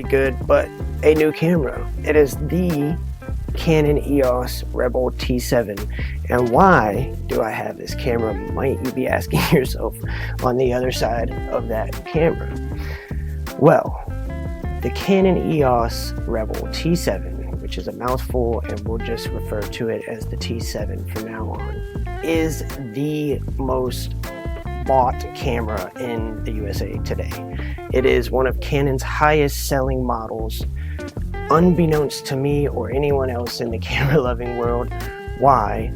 good, but a new camera. It is the CanonEOS Rebel T7. And why do I have this camera, might you be asking yourself on the other side of that camera? Well, the CanonEOS Rebel T7, which is a mouthful and we'll just refer to it as the T7 from now on, is the most bought camera in the USA today. It is one of Canon's highest selling models, unbeknownst to me or anyone else in the camera loving world. Why?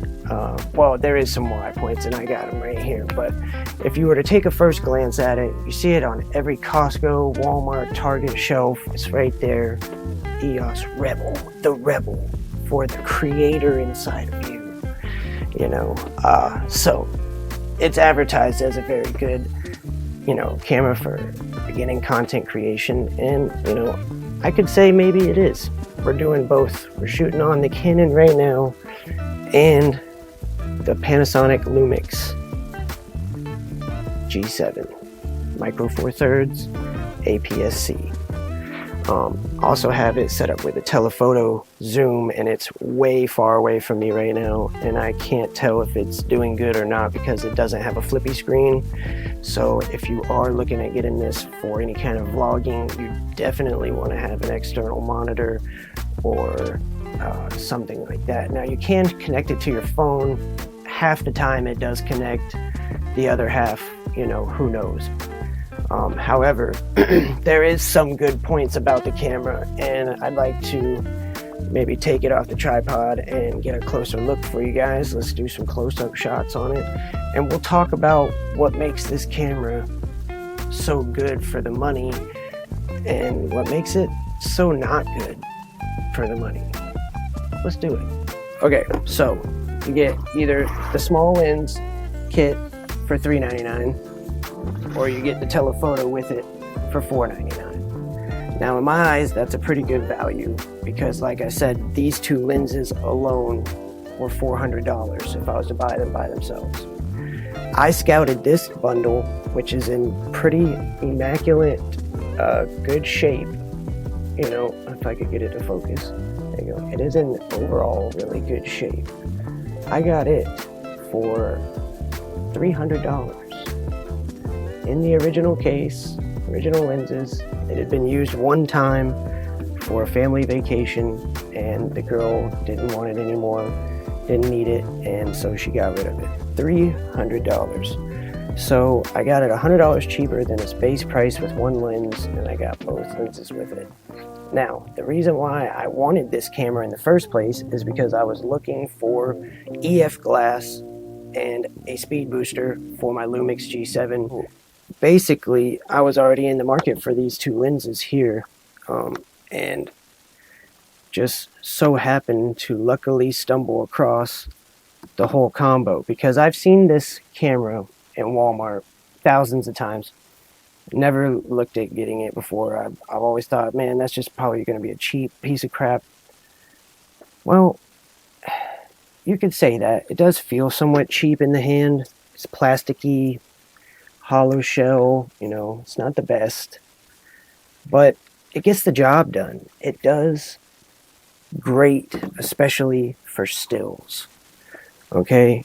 Well, there is some why points and I got them right here, but if you were to take a first glance at it, you see it on every Costco, Walmart, Target shelf. It's right there. EOS Rebel, the rebel for the creator inside of you, you know. So it's advertised as a very good, you know, camera for beginning content creation, and you know, I could say maybe it is. We're doing both. We're shooting on the Canon right now and the Panasonic Lumix G7 Micro Four Thirds APS-C. Also have it set up with a telephoto zoom, and it's way far away from me right now, and I can't tell if it's doing good or not because it doesn't have a flippy screen. So if you are looking at getting this for any kind of vlogging, you definitely want to have an external monitor or something like that. Now you can connect it to your phone. Half the time it does connect, the other half, you know, who knows. However, there is some good points about the camera, and I'd like to maybe take it off the tripod and get a closer look for you guys. Let's do some close-up shots on it, and we'll talk about what makes this camera so good for the money and what makes it so not good for the money. Let's do it. Okay, so you get either the small lens kit for $3.99 or you get the telephoto with it for $4.99. Now in my eyes, that's a pretty good value because like I said, these two lenses alone were $400 if I was to buy them by themselves. I scouted this bundle, which is in pretty immaculate, good shape. You know, if I could get it to focus. There you go. It is in overall really good shape. I got it for $300. In the original case, original lenses. It had been used one time for a family vacation, and the girl didn't want it anymore, didn't need it, and so she got rid of it. $300. So I got it $100 cheaper than its base price with one lens, and I got both lenses with it. Now, the reason why I wanted this camera in the first place is because I was looking for EF glass and a speed booster for my Lumix G7. Basically, I was already in the market for these two lenses here, and just so happened to luckily stumble across the whole combo, because I've seen this camera in Walmart thousands of times. Never looked at getting it before. I've always thought, man, that's just probably going to be a cheap piece of crap. Well, you could say that. It does feel somewhat cheap in the hand. It's plasticky, hollow shell, you know, it's not the best, but it gets the job done. It does great, especially for stills. Okay,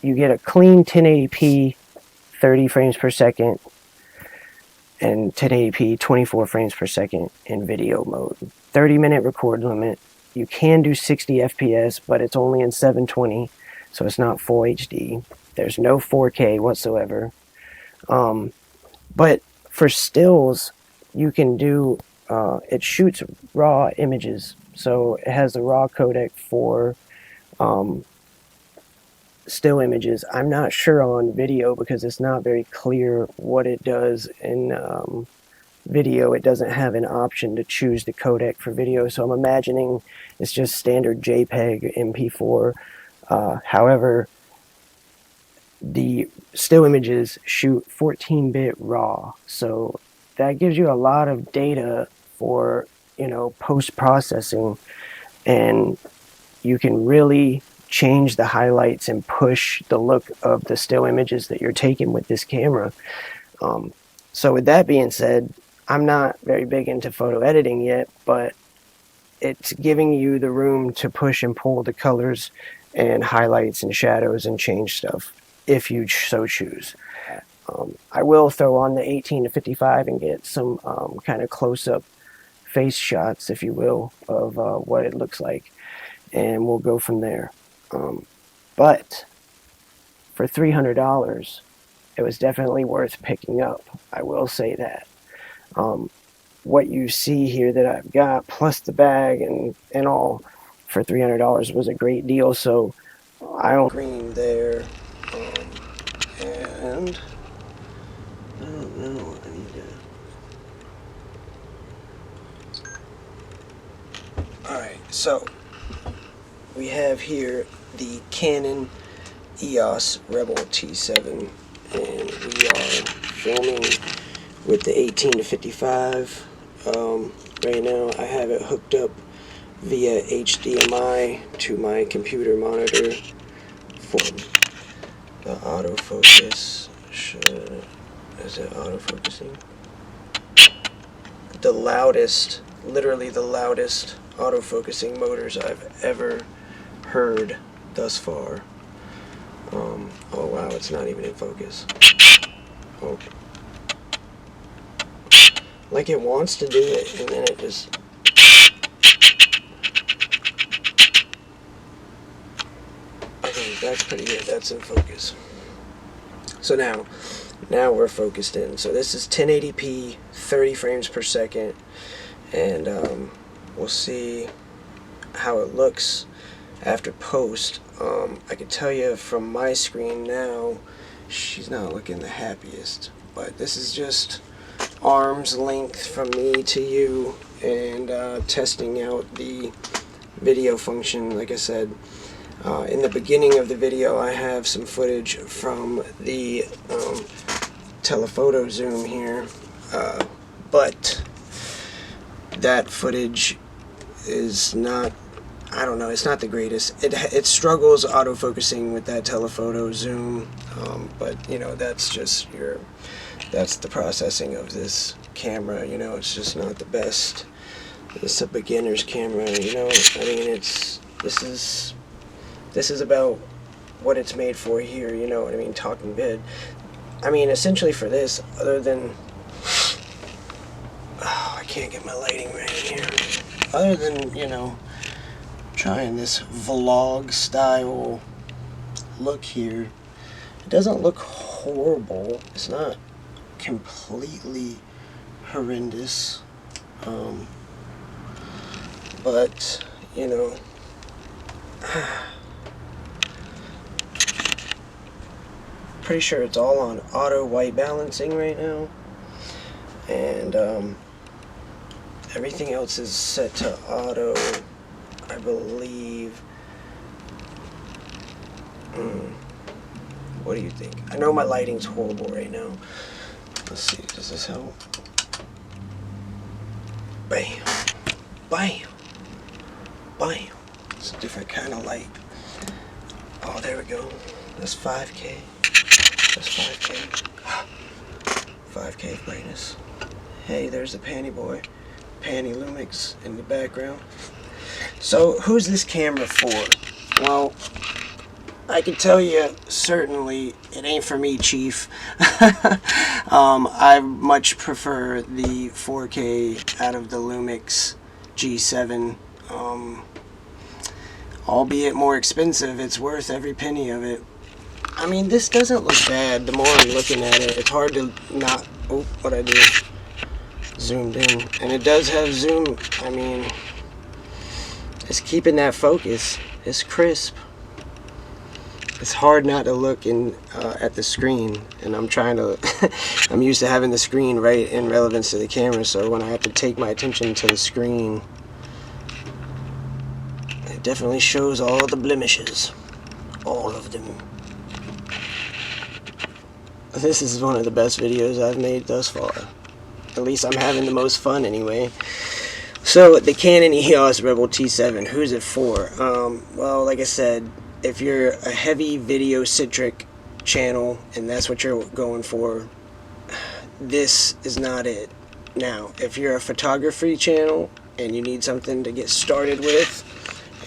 you get a clean 1080p 30 frames per second and 1080p 24 frames per second in video mode. 30-minute record limit. You can do 60 FPS, but it's only in 720, so it's not full HD. There's no 4K whatsoever. But for stills, you can do, it shoots raw images. So it has the raw codec for still images. I'm not sure on video because it's not very clear what it does in video. It doesn't have an option to choose the codec for video. So I'm imagining it's just standard JPEG, MP4. However, the still images shoot 14-bit raw, so that gives you a lot of data for, you know, post-processing, and you can really change the highlights and push the look of the still images that you're taking with this camera. So with that being said, I'm not very big into photo editing yet, but it's giving you the room to push and pull the colors and highlights and shadows and change stuff if you so choose. I will throw on the 18 to 55 and get some kind of close-up face shots, if you will, of what it looks like, and we'll go from there. But for $300, it was definitely worth picking up. I will say that. What you see here that I've got, plus the bag and all, for $300 was a great deal. So I don't green there, and I don't know. I need to. All right, so we have here the Canon EOS Rebel T7, and we are filming with the 18 to 55. Right now I have it hooked up via HDMI to my computer monitor for the autofocus. Is it autofocusing? The loudest, literally the loudest autofocusing motors I've ever heard thus far. Oh wow, it's not even in focus. Oh. Like it wants to do it, and then it just... I think that's pretty good. That's in focus. So now we're focused in. So this is 1080p, 30 frames per second, and we'll see how it looks after post. I can tell you from my screen now, she's not looking the happiest, but this is just arm's length from me to you, and testing out the video function. Like I said, in the beginning of the video I have some footage from the telephoto zoom here, but that footage is not, I don't know, it's not the greatest. It struggles autofocusing with that telephoto zoom, but you know, that's just that's the processing of this camera. You know, it's just not the best. It's a beginner's camera, you know. I mean, this is about what it's made for here, you know what I mean, talking vid. I mean, essentially for this, other than, oh, I can't get my lighting right here. Other than, you know, trying this vlog style look here, it doesn't look horrible. It's not completely horrendous, but you know, pretty sure it's all on auto white balancing right now, and everything else is set to auto, I believe. What do you think? I know my lighting's horrible right now. Let's see, does this help? Bam. Bam. Bam. It's a different kind of light. Oh, there we go. That's 5K. That's 5K. 5K brightness. Hey, there's the Panty Boy. Panty Lumix in the background. So, who's this camera for? Well, I can tell you certainly it ain't for me, Chief. I much prefer the 4K out of the Lumix G7. Albeit more expensive, it's worth every penny of it. I mean, this doesn't look bad. The more I'm looking at it, it's hard to not... Oh, what I do? Zoomed in. And it does have zoom. I mean, it's keeping that focus. It's crisp. It's hard not to look in at the screen, and I'm trying to I'm used to having the screen right in relevance to the camera, so when I have to take my attention to the screen, it definitely shows all the blemishes, all of them. This is one of the best videos I've made thus far. At least I'm having the most fun anyway. So the Canon EOS Rebel T7, who's it for? Well, like I said, if you're a heavy video-centric channel and that's what you're going for, this is not it. Now, if you're a photography channel and you need something to get started with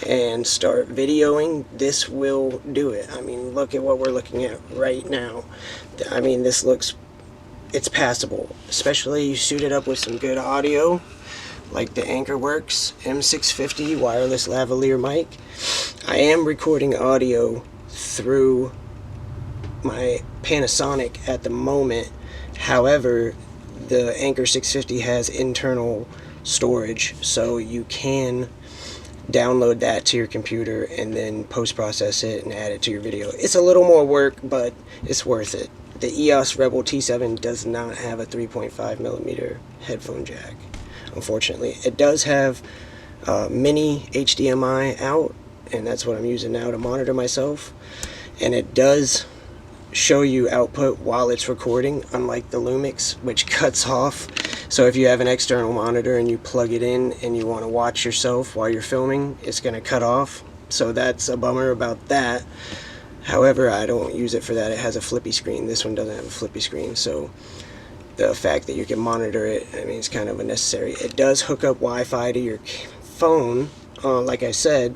and start videoing, this will do it. I mean, look at what we're looking at right now. I mean, it's passable, especially you suit it up with some good audio like the AnchorWorks M650 wireless lavalier mic. I am recording audio through my Panasonic at the moment. However, the Anchor 650 has internal storage, so you can download that to your computer and then post-process it and add it to your video. It's a little more work, but it's worth it. The EOS Rebel T7 does not have a 3.5mm headphone jack, unfortunately. It does have mini HDMI out, and that's what I'm using now to monitor myself, and it does show you output while it's recording, unlike the Lumix, which cuts off. So if you have an external monitor and you plug it in and you want to watch yourself while you're filming, it's going to cut off. So that's a bummer about that. However, I don't use it for that. It has a flippy screen. This one doesn't have a flippy screen, so the fact that you can monitor it, I mean, it's kind of unnecessary. It does hook up Wi-Fi to your phone, like I said,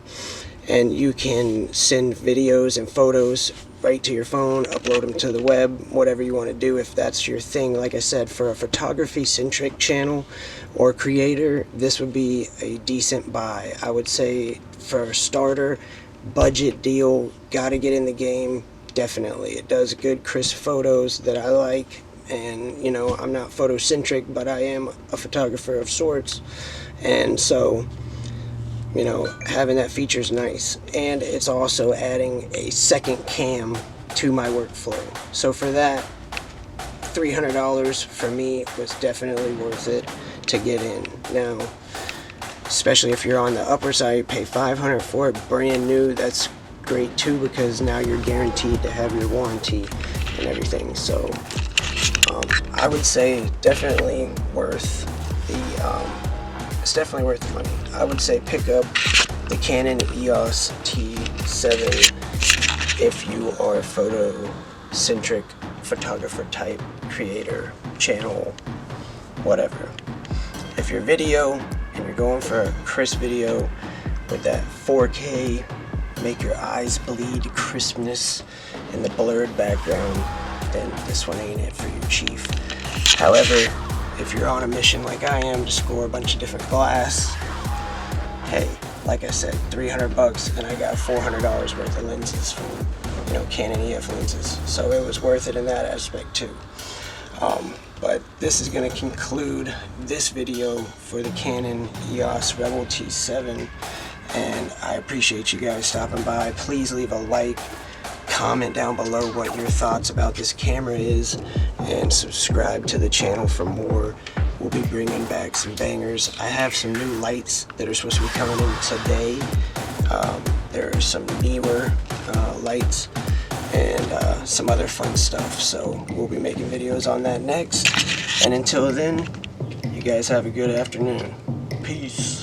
and you can send videos and photos right to your phone, upload them to the web, whatever you want to do if that's your thing. Like I said, for a photography-centric channel or creator, this would be a decent buy. I would say for a starter, budget deal, gotta get in the game, definitely. It does good crisp photos that I like, and you know, I'm not photocentric, but I am a photographer of sorts, and so, you know, having that feature is nice. And it's also adding a second cam to my workflow. So for that, $300 for me was definitely worth it to get in. Now, especially if you're on the upper side, you pay $500 for it brand new. That's great too, because now you're guaranteed to have your warranty and everything. So I would say definitely worth it's definitely worth the money. I would say pick up the CanonEOS T7 if you are a photo-centric photographer type creator, channel, whatever. If you're video and you're going for a crisp video with that 4K, make your eyes bleed crispness in the blurred background, then this one ain't it for you, chief. However, if you're on a mission like I am to score a bunch of different glass, hey, like I said, $300 and I got $400 worth of lenses from, you know, Canon EF lenses. So it was worth it in that aspect too. But this is going to conclude this video for the Canon EOS Rebel T7, and I appreciate you guys stopping by. Please leave a like, comment down below what your thoughts about this camera is, and subscribe to the channel for more. We'll be bringing back some bangers. I have some new lights that are supposed to be coming in today. There are some newer lights and some other fun stuff, so we'll be making videos on that next. And until then, you guys have a good afternoon. Peace.